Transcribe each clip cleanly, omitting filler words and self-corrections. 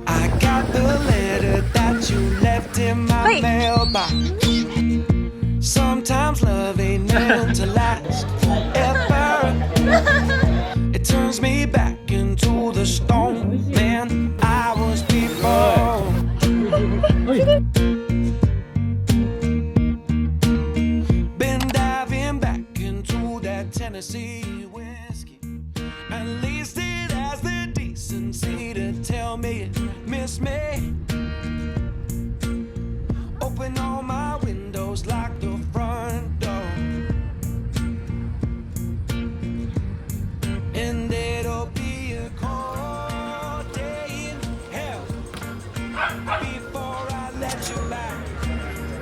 I got the letter that you left in my mailbox. Sometimes love ain't meant to last forever. It turns me back into the stone man I was before. Been diving back into that Tennessee whiskey. At least it has the decency to tell me it miss me. Open all my windows, lock the front door, and it'll be a cold day in hell before I let you back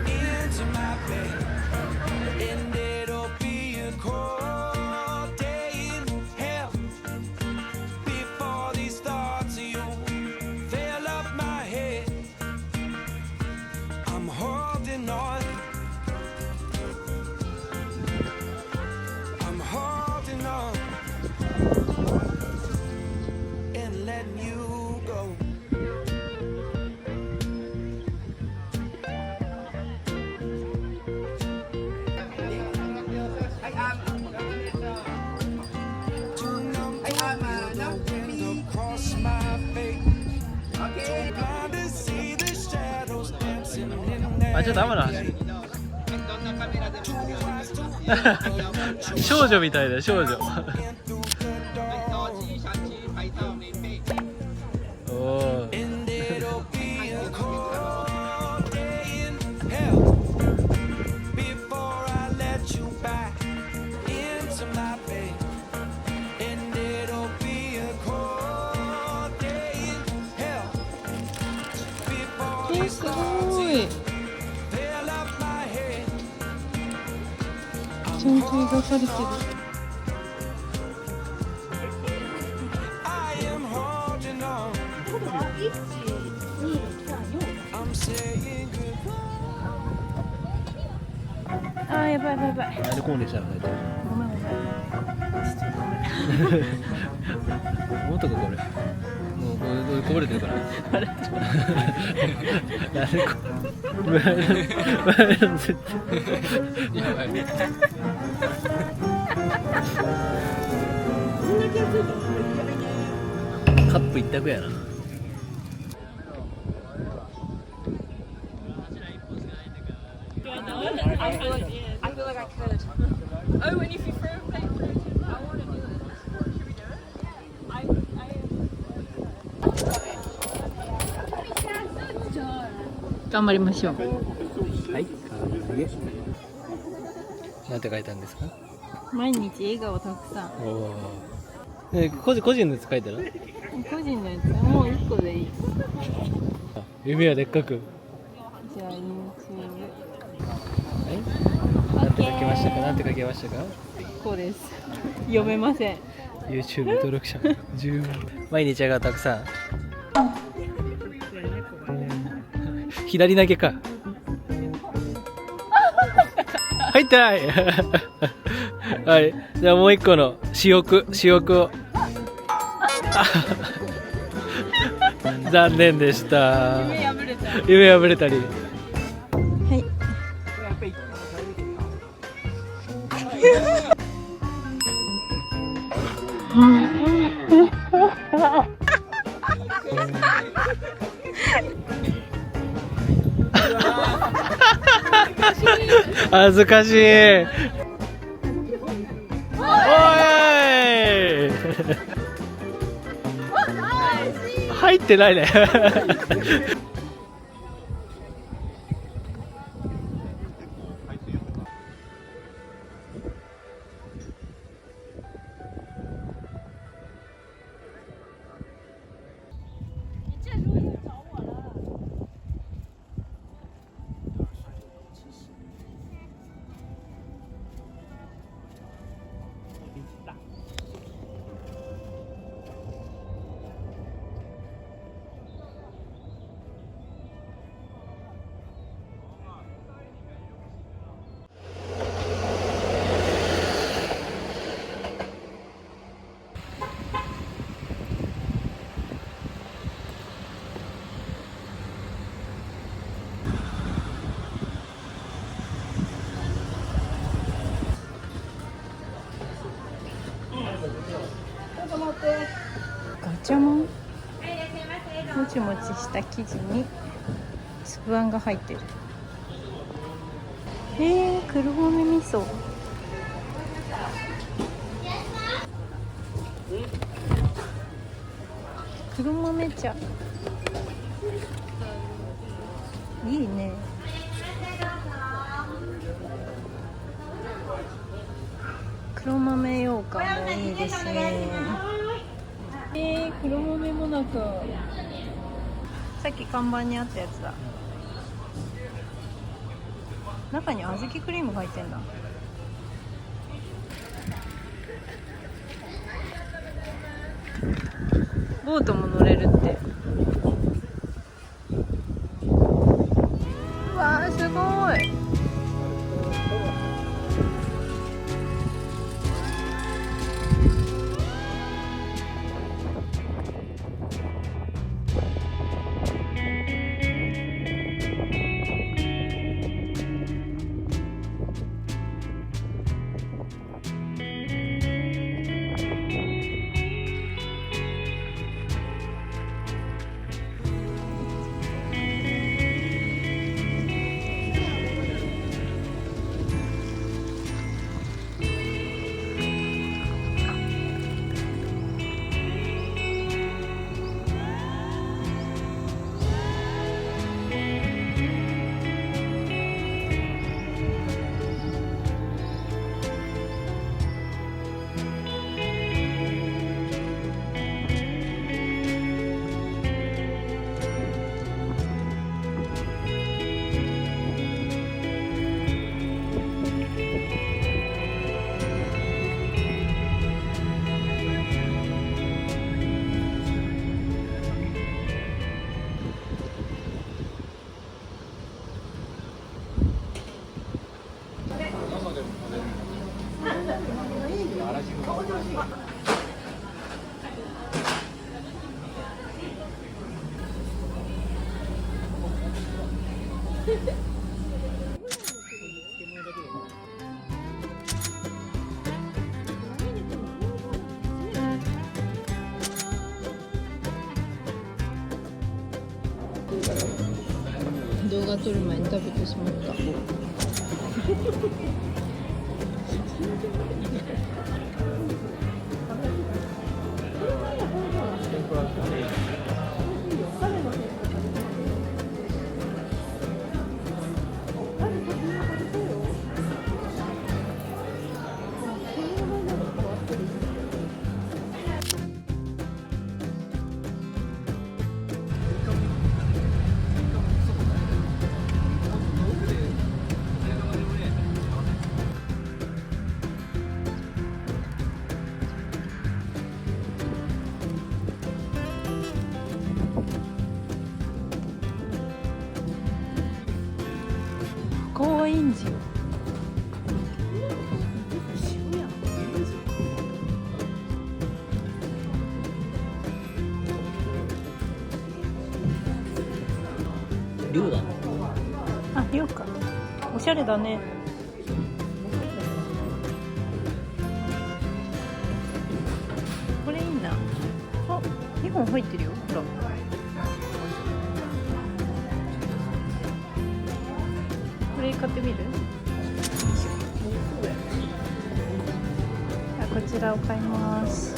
into my bed. And it'll be a cold day in hell before these thoughts of you fill up my head. I'm holding on. I'm holding on and letting you go. Too numb to feel the wind across my face. Too blind to see the shadows dancing in there. あ、ちょっと雨の話。少女みたいだよ、少女。おお。And it'll be a cold day in hell before I let you back into my bed. And it'll be a cold day in hell before these thoughts of you fill up my head. ちゃんと描かれてる。 I am holding on. I'm saying goodbye. あー、やばいやばいやばい。なんでこうにしたの？ごめんごめん。ちょっとごめん。もっとこれ。もうこぼれてるから。あれなんでこやばい。カップ一択やな。I feel like I could. Oh, and if you throw a plate through, I want to do it. Should we do it? I 頑張りましょう。はい。なんて書いたんですか？毎日笑顔たくさん。おお。個人のやつ書いたら？個人のやつもう1個でいい。指はでっかく。じゃあ YouTube。はい。なんて書きましたか？なんて書きましたか？こうです。読めません。YouTube 登録者10万。毎日がたくさん。左投げか。入ってない。はい。じゃあもう一個の私欲を。残念でした。夢破れたり。はい。恥ずかしい。おい。入ってないね。ガチャマン、もちもちした生地に粒あんが入ってる。黒豆味噌。黒豆茶いいね。黒豆羊羹もいいですね。黒豆もなか、さっき看板にあったやつだ。中に小豆クリームが入ってんだ。ボートも乗れるって。うわー、すごい。動画撮る前に食べてしまった。高円寺。寮だ。あ、寮か。おしゃれだね。これいいな。あ、2本入ってるよ。ほら。これ買ってみる？こちらを買います。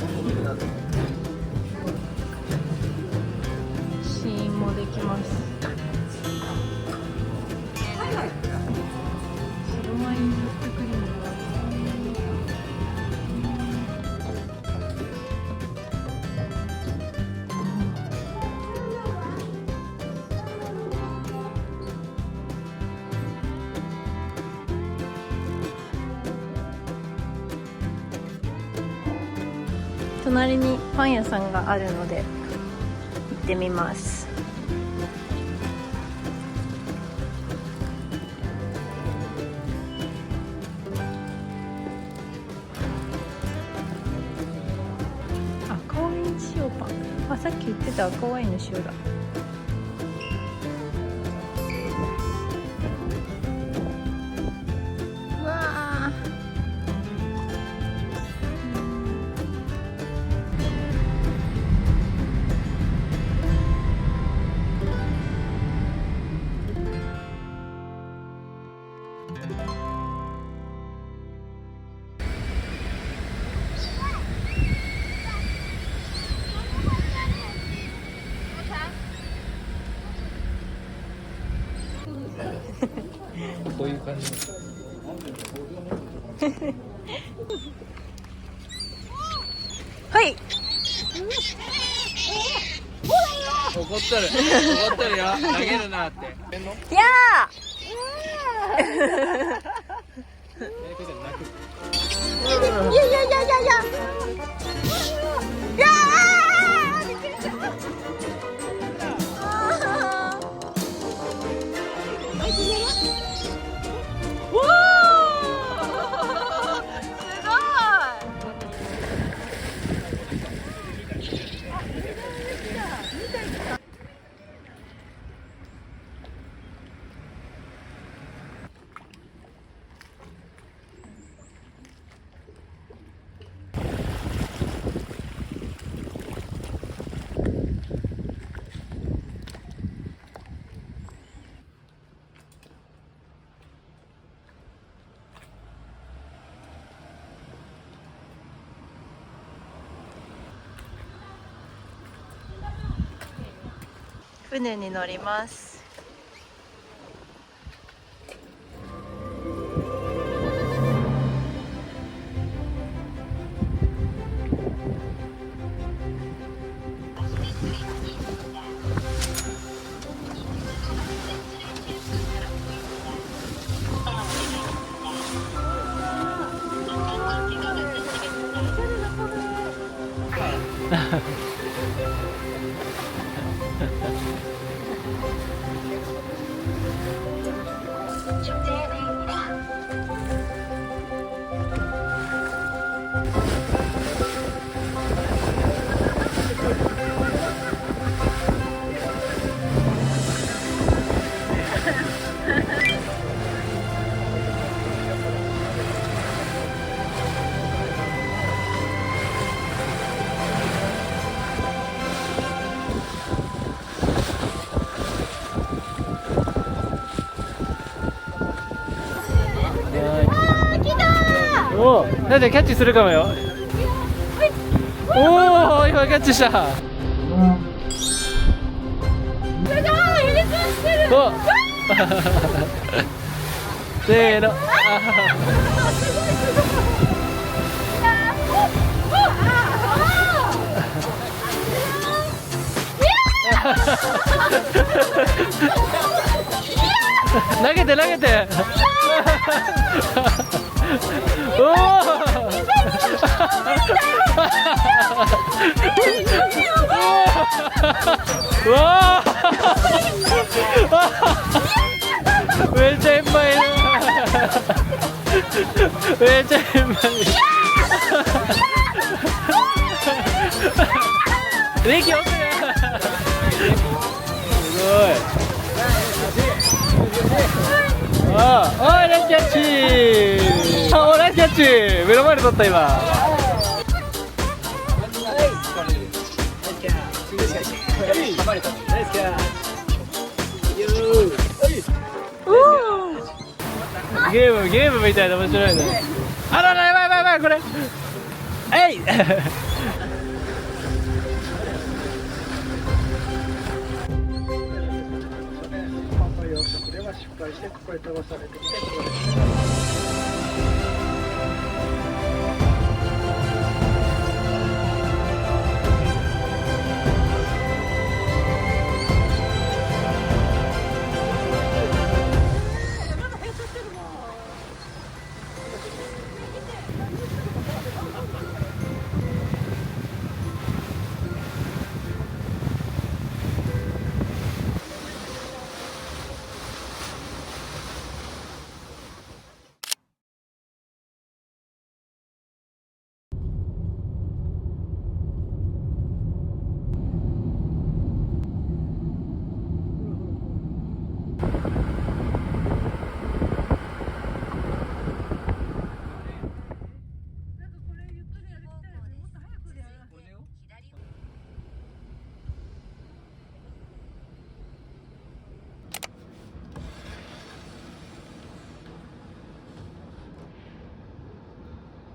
試飲もできます。白ワインミルククリームがある。隣にパン屋さんがあるので行ってみます。赤ワイン塩パン。あ、さっき言ってた赤ワインの塩だ。こういう感じ。はい。怒ってるよ。投げるなって。いやいやいやいやいやいや。いやー。びっくりした。おー。すごい。船に乗ります。おー、だってキャッチするかもよ。おお、今キャッチした。おせーの。投げて投げて。おお。わあ。めっちゃいっぱいいる。めっちゃいっぱいいる。レキ奥だ。すごい。ああ、ナイスキャッチ。あ、ナイスキャッチ。目の前で取った今。ゲームみたいな面白いね。あらら、やばいやばいやばい、これ。えい。失敗してここへ飛ばされてきて。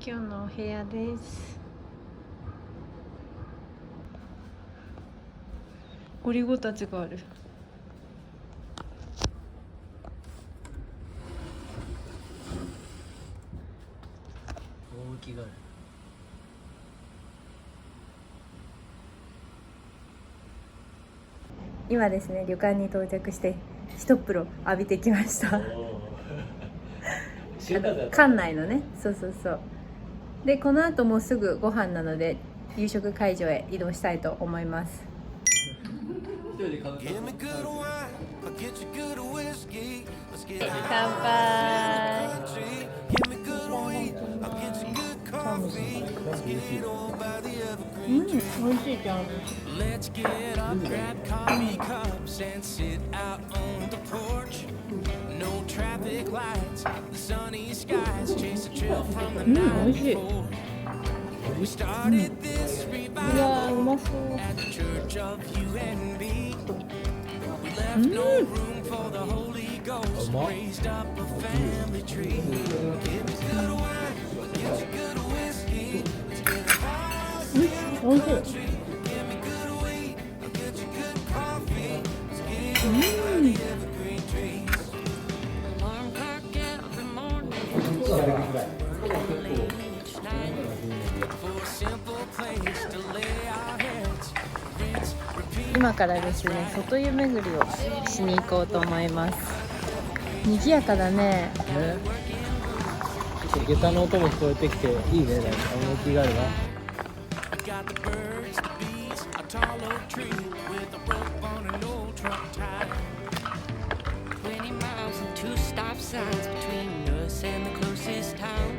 今日のお部屋です。ゴリゴたちがある。趣がある。今ですね、旅館に到着して一風呂浴びてきました館内のね、そうそうそう。でこの後もうすぐご飯なので夕食会場へ移動したいと思います。乾杯。美味しいじゃん。Let's get up, grab coffee cups, and sit out on the porch. No traffic lights, the sunny skies chase a chill from the night before. We started this revival at the Church of You and Me. We left no room for the Holy Ghost, raised up a family tree. Give me good wine, get you good whiskey. Let's get a house in the country. Give me good weed, I'll get you good coffee. Let's get by the evergreen trees. Alarm clock every morning. Late each night. For a simple place to lay our heads. Rinse, repeat. 今からですね、外湯巡りをしに行こうと思います。賑やかだね。ね、ちょっと下駄の音も聞こえてきていいね。なんか趣があるな。Got the birds, the bees, a tall oak tree with a rope on an old truck tie. 20 miles and 2 stop signs between us and the closest town.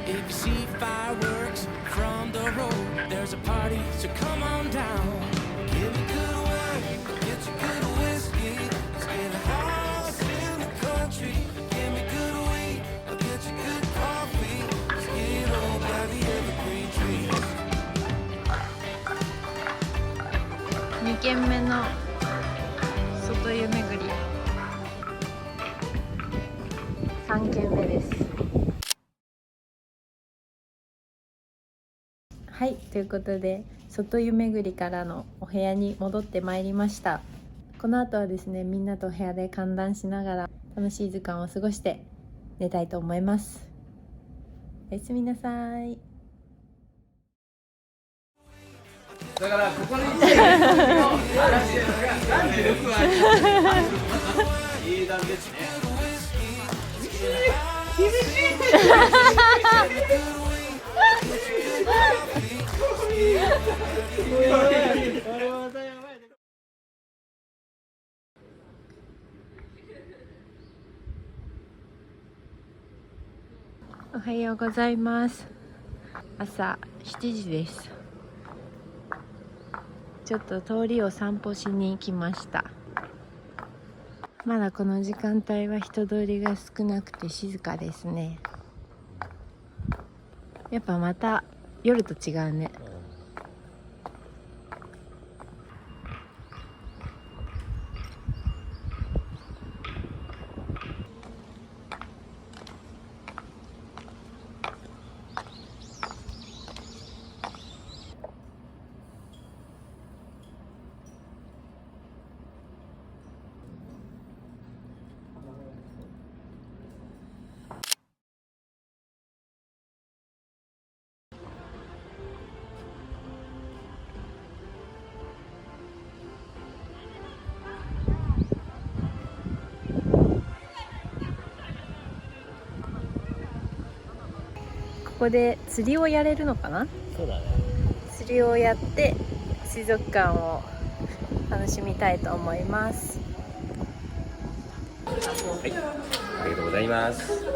If you see fireworks from the road, there's a party, so come on down. Give me good wine, get you good whiskey. Let's get a house in the country. Give me good weed, I'll get you good coffee. Let's get on by the evergreen trees. 2軒目の外湯巡り、3軒目です。はい、ということで外湯巡りからのお部屋に戻ってまいりました。この後はですね、みんなとお部屋で歓談しながら楽しい時間を過ごして寝たいと思います。おやすみなさい。だからここに行って嵐の36はいい段ですね。おはようございます。朝7時です。ちょっと通りを散歩しに来ました。まだこの時間帯は人通りが少なくて静かですね。やっぱまた夜と違うね。ここで釣りをやれるのかな。そうだね。釣りをやって水族館を楽しみたいと思います。はい、ありがとうございます。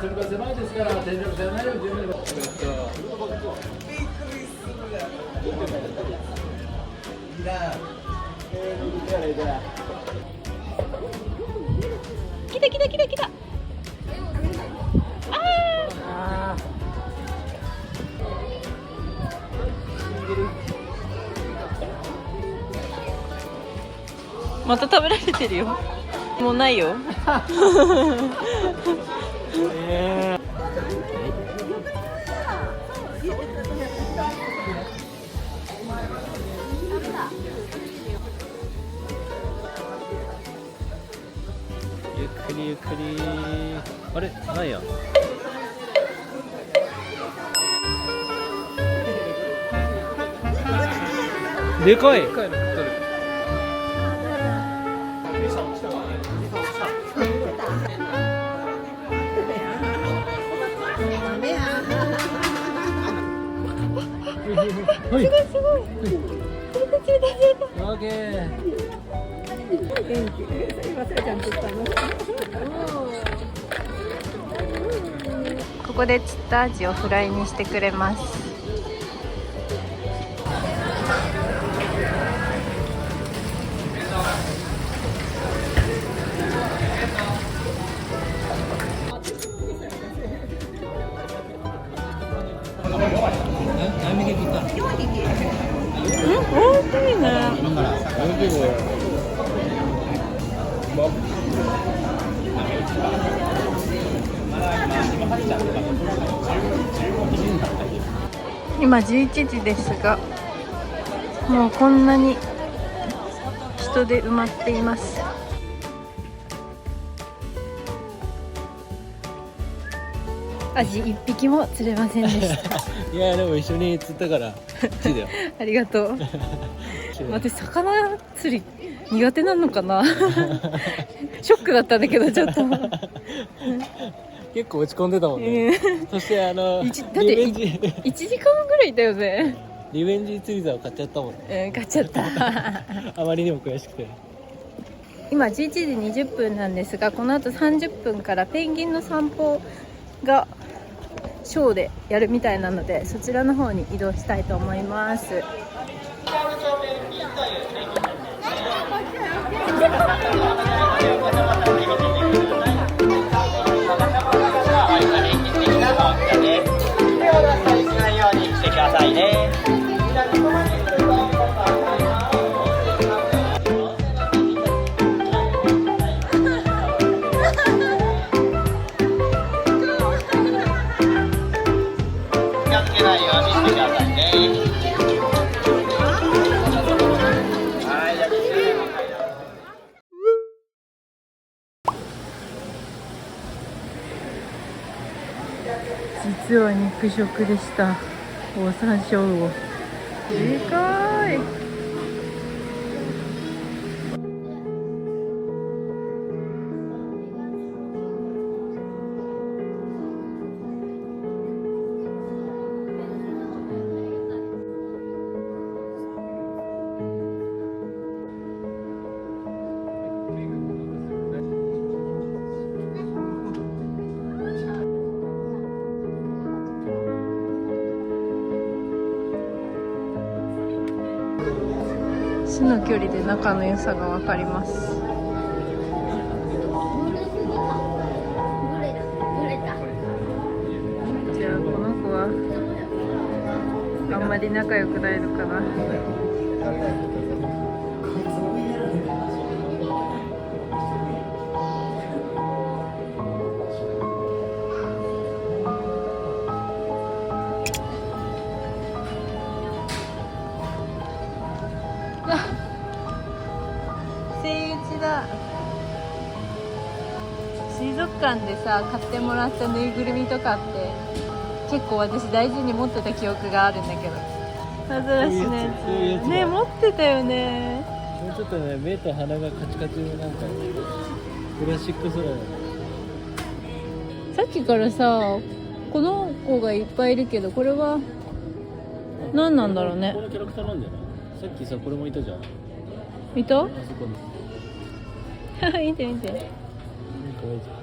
それが狭いですから天井が狭いように。来た来た来た来た。また食べられてるよ。もうないよ。ゆっくりゆっくり。あれないや。でかい。はい。すごい。オッケー。ここで釣ったアジをフライにしてくれます。大きいね。今11時ですが、もうこんなに人で埋まっています。アジ1匹も釣れませんでした。いやでも一緒に釣ったから1位だよ。ありがとう。私魚釣り苦手なのかな。ショックだったんだけどちょっと。結構落ち込んでたもんね。そしてだってリベンジ1時間ぐらいいたよね。リベンジ釣り竿買っちゃったもんね。買っちゃった。あまりにも悔しくて。今11時20分なんですが、この後30分からペンギンの散歩がショーでやるみたいなので、そちらの方に移動したいと思います。実は肉食でした。オオサンショウウオ。でかい。巣の距離で仲の良さが分かります。じゃあこの子はあんまり仲良くないのかな。セイウチだ。水族館でさ買ってもらったぬいぐるみとかって結構私大事に持ってた記憶があるんだけど、アザラシのやつね持ってたよね。もうちょっとね、目と鼻がカチカチのなんかプラスチックソラだ。さっきからさこの子がいっぱいいるけど、これは何なんだろうね。このキャラクターなんじゃない？さっきさこれもいたじゃん。いた？あそこに。見て見て。可愛いじゃん。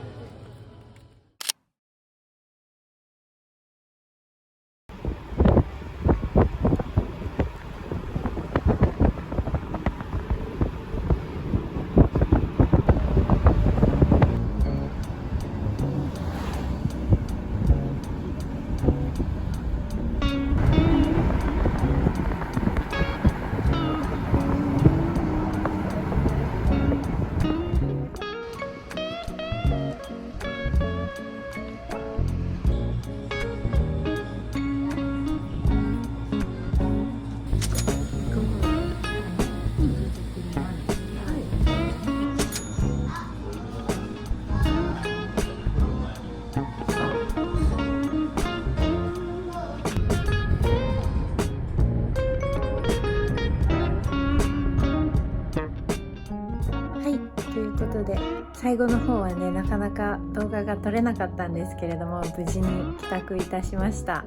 最後の方はねなかなか動画が撮れなかったんですけれども、無事に帰宅いたしました。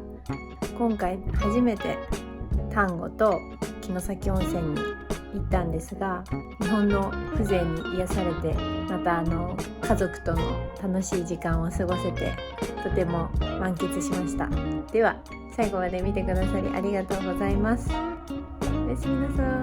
今回初めて丹後と城崎温泉に行ったんですが、日本の風情に癒されて、また家族との楽しい時間を過ごせてとても満喫しました。では最後まで見てくださりありがとうございます。おやすみなさい。